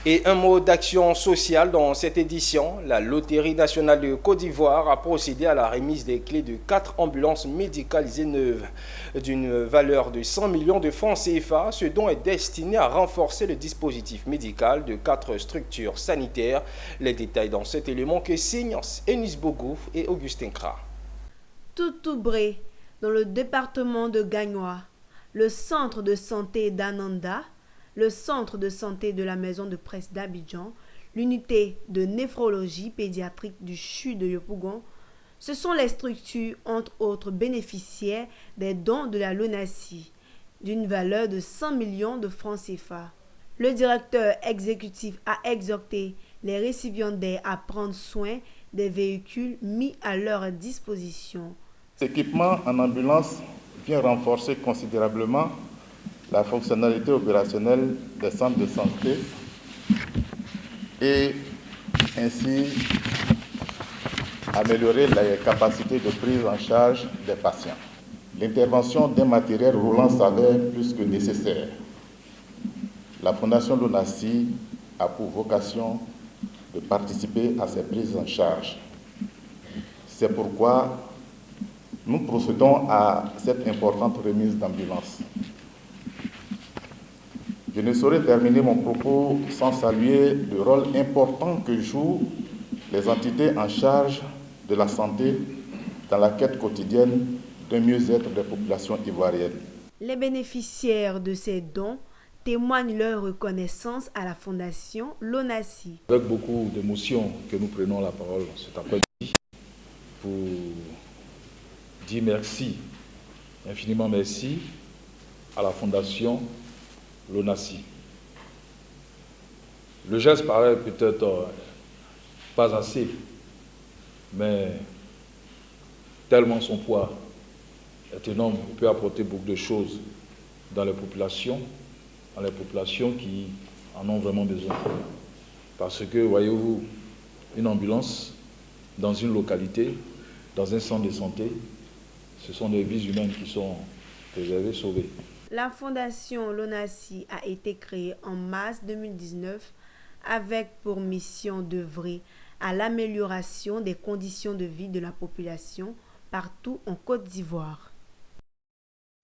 Et un mot d'action sociale dans cette édition. La Loterie nationale de Côte d'Ivoire a procédé à la remise des clés de 4 ambulances médicalisées neuves d'une valeur de 100 millions de francs CFA, ce dont est destiné à renforcer le dispositif médical de 4 structures sanitaires. Les détails dans cet élément que signent Enis Bogo et Augustin Kra. Toutoubré, dans le département de Gagnoa, le centre de santé d'Ananda, le centre de santé de la maison de presse d'Abidjan, l'unité de néphrologie pédiatrique du CHU de Yopougon, ce sont les structures, entre autres bénéficiaires des dons de la LONASI, d'une valeur de 100 millions de francs CFA. Le directeur exécutif a exhorté les récipiendaires à prendre soin des véhicules mis à leur disposition. Cet équipement en ambulance vient renforcer considérablement la fonctionnalité opérationnelle des centres de santé et ainsi améliorer les capacités de prise en charge des patients. L'intervention d'un matériel roulant s'avère plus que nécessaire. La Fondation LONASI a pour vocation de participer à ces prises en charge. C'est pourquoi nous procédons à cette importante remise d'ambulance. Je ne saurais terminer mon propos sans saluer le rôle important que jouent les entités en charge de la santé dans la quête quotidienne d'un mieux-être des populations ivoiriennes. Les bénéficiaires de ces dons témoignent leur reconnaissance à la Fondation LONASI. Avec beaucoup d'émotion que nous prenons la parole cet après-midi pour dire merci, infiniment merci à la Fondation LONASI. Le geste paraît peut-être pas assez, mais tellement son poids est énorme, il peut apporter beaucoup de choses dans les populations qui en ont vraiment besoin. Parce que, voyez-vous, une ambulance dans une localité, dans un centre de santé, ce sont des vies humaines qui sont préservées, sauvées. La Fondation LONASI a été créée en mars 2019 avec pour mission d'œuvrer à l'amélioration des conditions de vie de la population partout en Côte d'Ivoire.